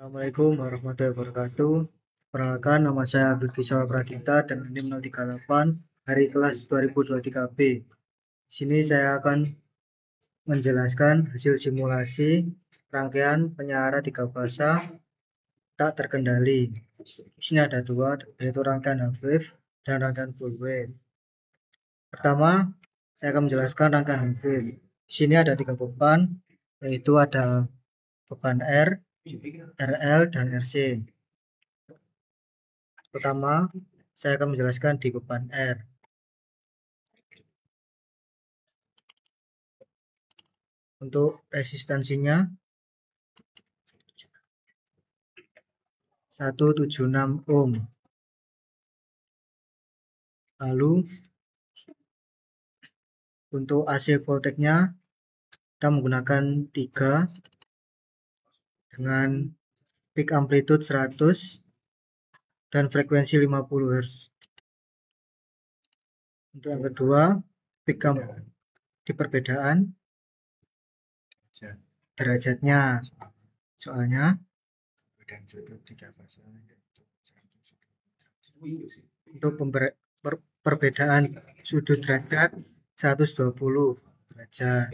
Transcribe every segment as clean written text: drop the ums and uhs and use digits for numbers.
Assalamualaikum warahmatullahi wabarakatuh. Perkenalkan, nama saya Abdul Kiswa Pradita dan NIM 038 hari kelas 2023B. Di sini saya akan menjelaskan hasil simulasi rangkaian penyiaran 3 bahasa tak terkendali. Di sini ada dua, yaitu rangkaian half wave dan rangkaian full wave. Pertama, saya akan menjelaskan rangkaian half wave. Di sini ada 3 beban, yaitu ada beban R, RL, dan RC. Pertama, saya akan menjelaskan di beban R. Untuk resistansinya 176 ohm. Lalu untuk AC voltage-nya kita menggunakan 3 dengan peak amplitude 100 dan frekuensi 50 Hz. Untuk yang kedua, peak di perbedaan derajatnya. Soalnya untuk perbedaan sudut derajat 120 derajat.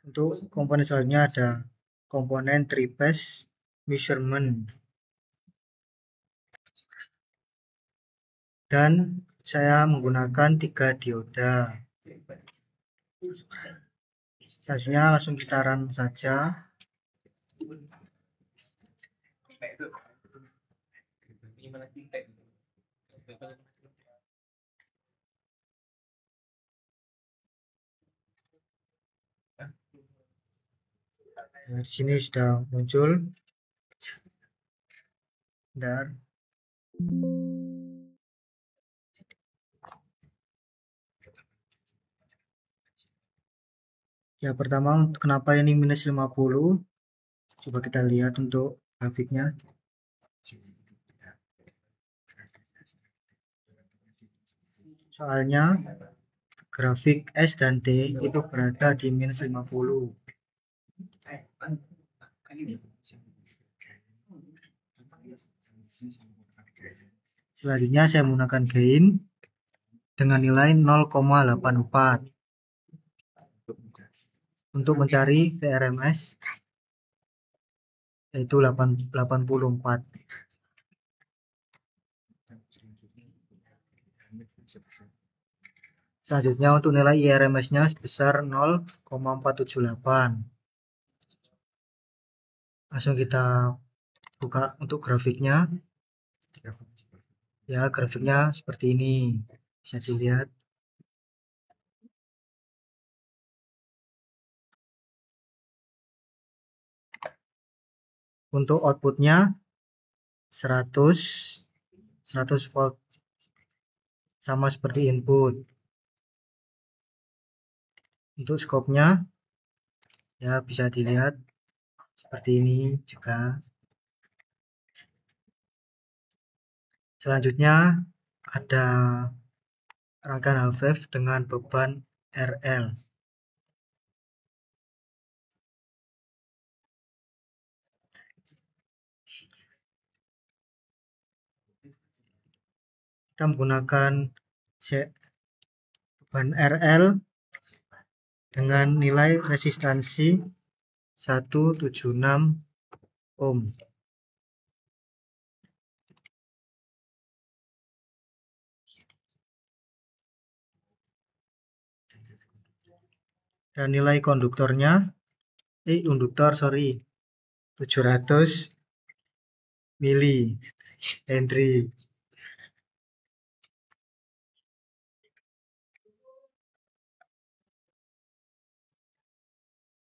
Untuk komponen selanjutnya ada komponen three-phase measurement. Dan saya menggunakan 3 dioda. Selanjutnya langsung kita run saja. Nah, di sini sudah muncul. Dan ya, pertama, kenapa ini minus 50? Coba kita lihat untuk grafiknya. Soalnya grafik S dan T itu berada di minus 50. Selanjutnya saya menggunakan gain dengan nilai 0,84 untuk mencari VRMS, yaitu 84. Selanjutnya untuk nilai IRMS-nya sebesar 0,478. Langsung kita buka untuk grafiknya. Ya, grafiknya seperti ini. Bisa dilihat. Untuk outputnya 100 volt, sama seperti input. Untuk scope-nya ya bisa dilihat seperti ini juga. Selanjutnya ada rangkaian half wave dengan beban RL. Kita menggunakan beban RL dengan nilai resistansi 176 ohm. Dan nilai induktor 700 mili Henry.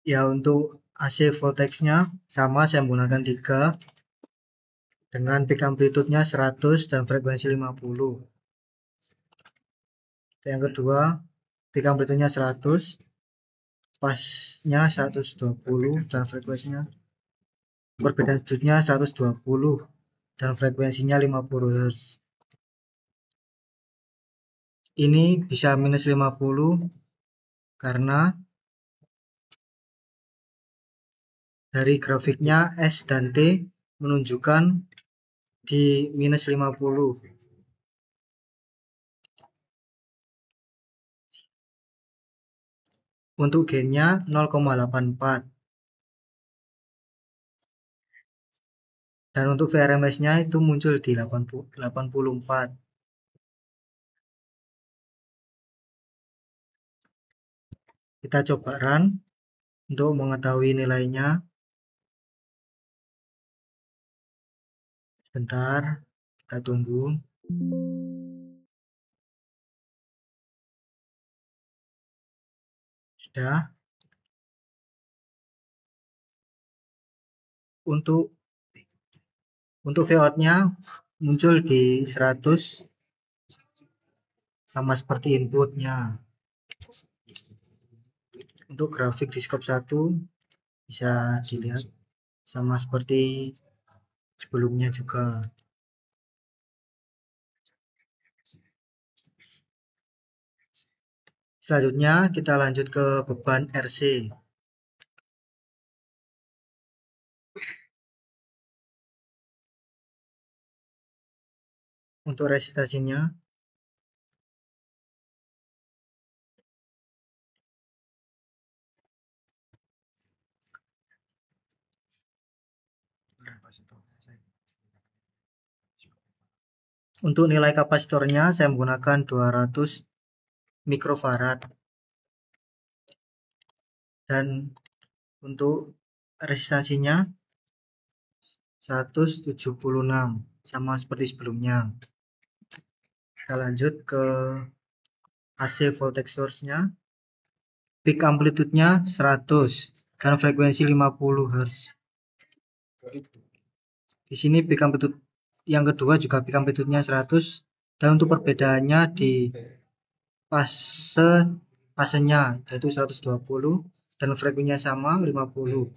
Ya, untuk AC voltage-nya sama, saya menggunakan 3 dengan peak amplitude-nya 100 dan frekuensi 50. Yang kedua, peak amplitude-nya 100, pasnya 120 dan frekuensinya, perbedaan sudutnya 120 dan frekuensinya 50 Hz. Ini bisa minus 50 karena dari grafiknya S dan T menunjukkan di minus 50. Untuk gainnya 0,84. Dan untuk VRMS-nya itu muncul di 84. Kita coba run untuk mengetahui nilainya. Sebentar, kita tunggu. Sudah. Untuk vout-nya muncul di 100 sama seperti inputnya. Untuk grafik di scope 1 bisa dilihat sama seperti sebelumnya juga. Selanjutnya kita lanjut ke beban RC. Untuk resistansinya untuk nilai kapasitornya saya menggunakan 200 mikrofarad. Dan untuk resistansinya 176 sama seperti sebelumnya. Kita lanjut ke AC voltage source-nya. Peak amplitude-nya 100 dan frekuensi 50 Hz. Di sini peak amplitude yang kedua juga peak amplitude-nya 100 dan untuk perbedaannya di fasenya yaitu 120 dan frekuensinya sama 50.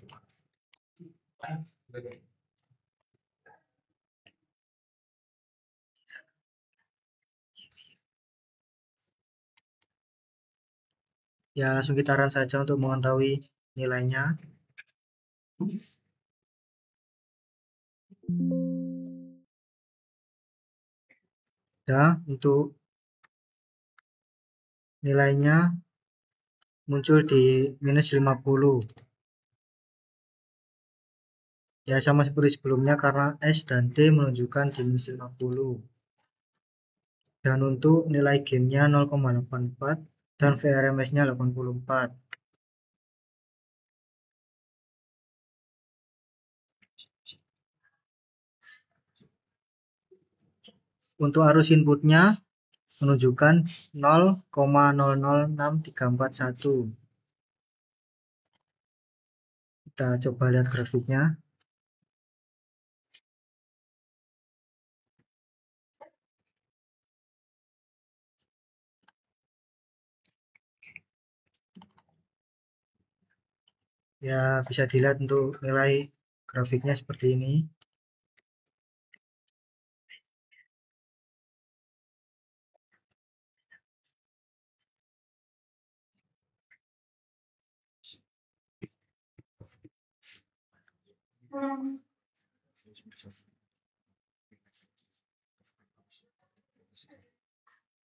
Ya, langsung kita run saja untuk mengetahui nilainya. Ya, untuk nilainya muncul di minus 50. Ya, sama seperti sebelumnya karena S dan T menunjukkan di minus 50. Dan untuk nilai gainnya 0,84 dan VRMS-nya 84. Untuk arus inputnya menunjukkan 0,006341. Kita coba lihat grafiknya. Ya, bisa dilihat untuk nilai grafiknya seperti ini.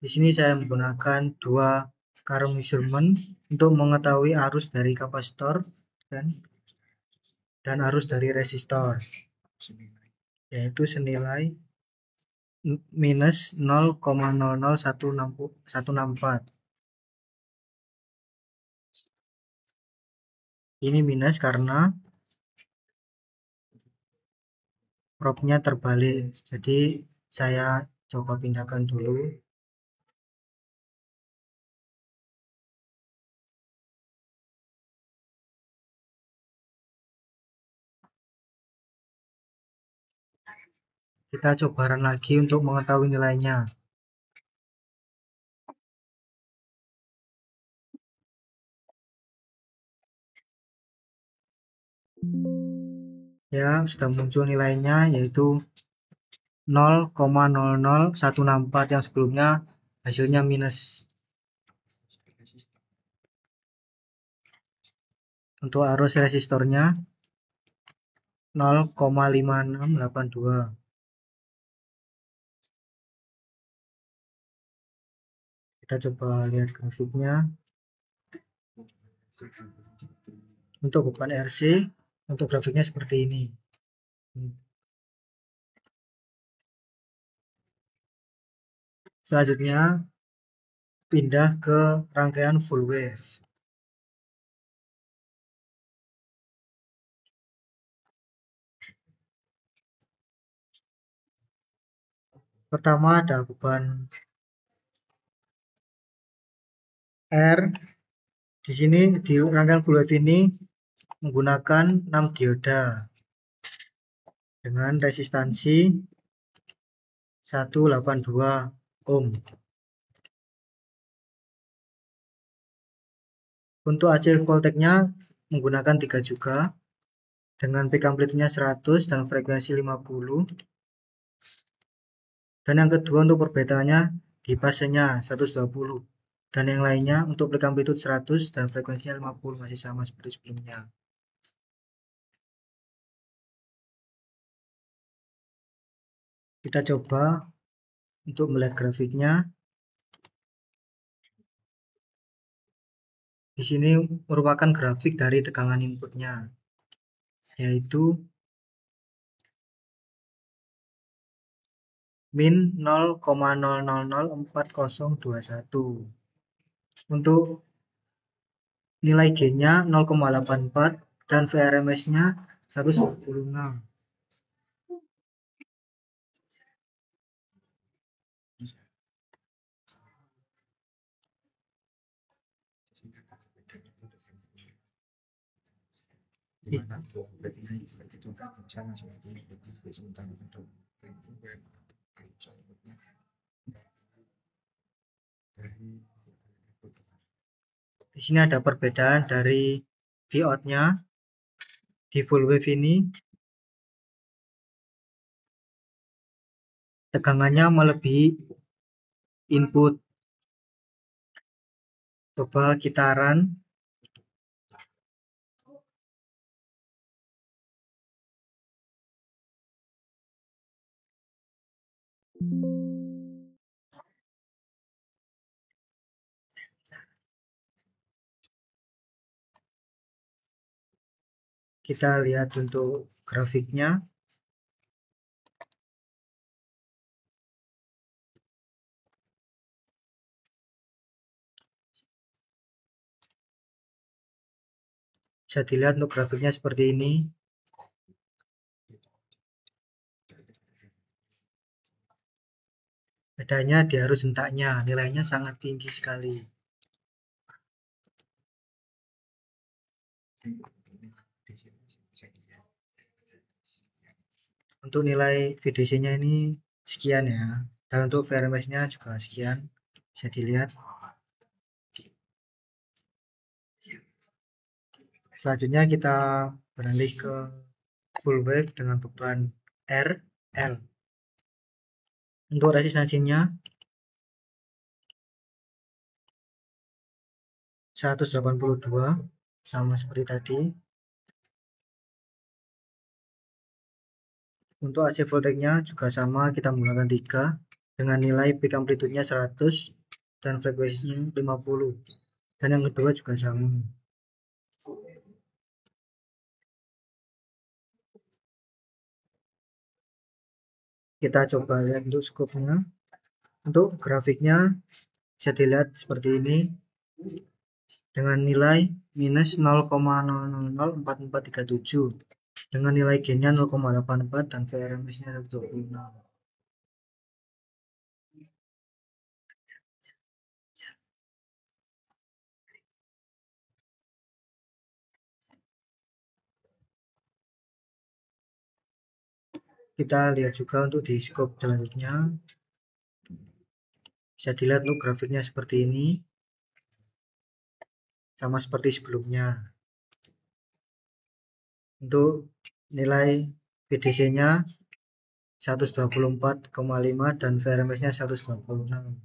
Di sini saya menggunakan dua current measurement untuk mengetahui arus dari kapasitor dan arus dari resistor, yaitu senilai minus 0,00164. Ini minus karena probe-nya terbalik. Jadi saya coba pindahkan dulu. Kita coba run lagi untuk mengetahui nilainya. Ya, sudah muncul nilainya yaitu 0,00164 yang sebelumnya hasilnya minus. Untuk arus resistornya 0,5682. Kita coba lihat grafiknya. Untuk beban RC, untuk grafiknya seperti ini. Selanjutnya, pindah ke rangkaian full wave. Pertama ada beban R. Di sini di rangkaian full wave ini menggunakan 6 dioda dengan resistansi 182 ohm. Untuk AC voltage-nya menggunakan 3 juga dengan peak amplitude-nya 100 dan frekuensi 50. Dan yang kedua untuk perbedaannya di fasenya 120 dan yang lainnya untuk peak amplitude 100 dan frekuensinya 50 masih sama seperti sebelumnya. Kita coba untuk melihat grafiknya. Di sini merupakan grafik dari tegangan inputnya, yaitu min 0,004021. Untuk nilai gain-nya 0,84 dan VRMS-nya 196. Di sini ada perbedaan dari Vout-nya di full wave ini. Tegangannya melebihi input. Coba kita run. Kita lihat untuk grafiknya. Bisa dilihat untuk grafiknya seperti ini. Bedanya di arus hentaknya, nilainya sangat tinggi sekali. Untuk nilai VDC-nya ini sekian ya. Dan untuk VRMS-nya juga sekian. Bisa dilihat. Selanjutnya kita beralih ke full wave dengan beban R, L. Untuk resistansinya 182 sama seperti tadi. Untuk AC voltage-nya juga sama, kita menggunakan 3 dengan nilai peak amplitude-nya 100 dan frekuensinya 50. Dan yang kedua juga sama. Kita coba lihat untuk scope-nya. Untuk grafiknya bisa dilihat seperti ini dengan nilai minus 0,004437 dengan nilai gain-nya 0,84 dan VRMS-nya 126. Kita lihat juga untuk di scope selanjutnya. Bisa dilihat untuk grafiknya seperti ini. Sama seperti sebelumnya. Untuk nilai VDC-nya 124,5 dan VRMS-nya 126.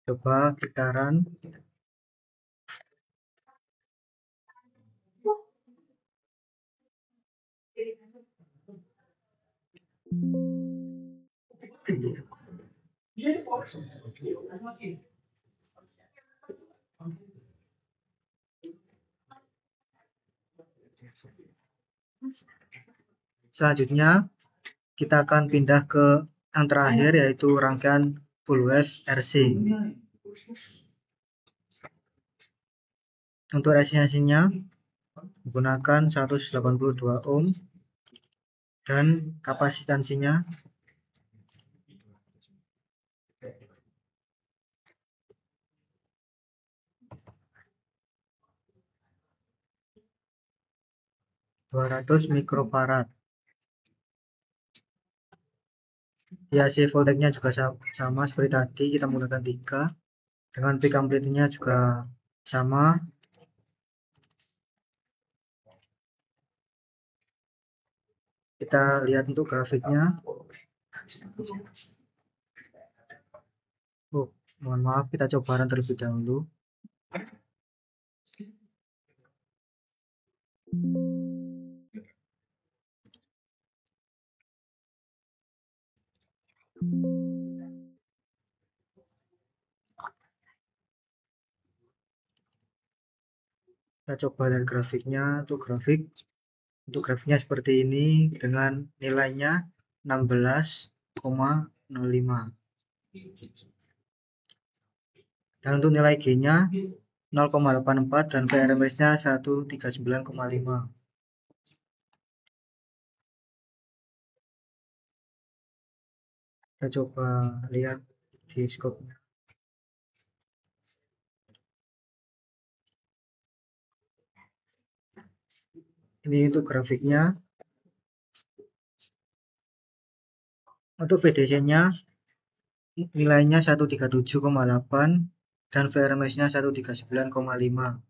Coba kita run. Selanjutnya kita akan pindah ke yang terakhir, yaitu rangkaian full wave RC. Untuk resistansinya menggunakan 182 ohm dan kapasitansinya 200 mikrofarad. DC voltage-nya juga sama seperti tadi, kita menggunakan 3. Dengan peak amplitude-nya juga sama. Kita lihat untuk grafiknya. Mohon maaf, kita coba run terlebih dahulu. Kita coba lihat grafiknya. Untuk grafiknya seperti ini dengan nilainya 16,05. Dan untuk nilai G-nya 0,84 dan PRMS-nya 139,5. Kita coba lihat di scope-nya. Ini untuk grafiknya. Untuk VDC-nya nilainya 137,8 dan VRMS-nya 139,5.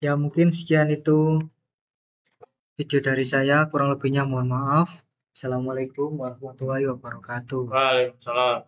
Ya, mungkin sekian itu video dari saya, kurang lebihnya mohon maaf. Assalamualaikum warahmatullahi wabarakatuh. Waalaikumsalam.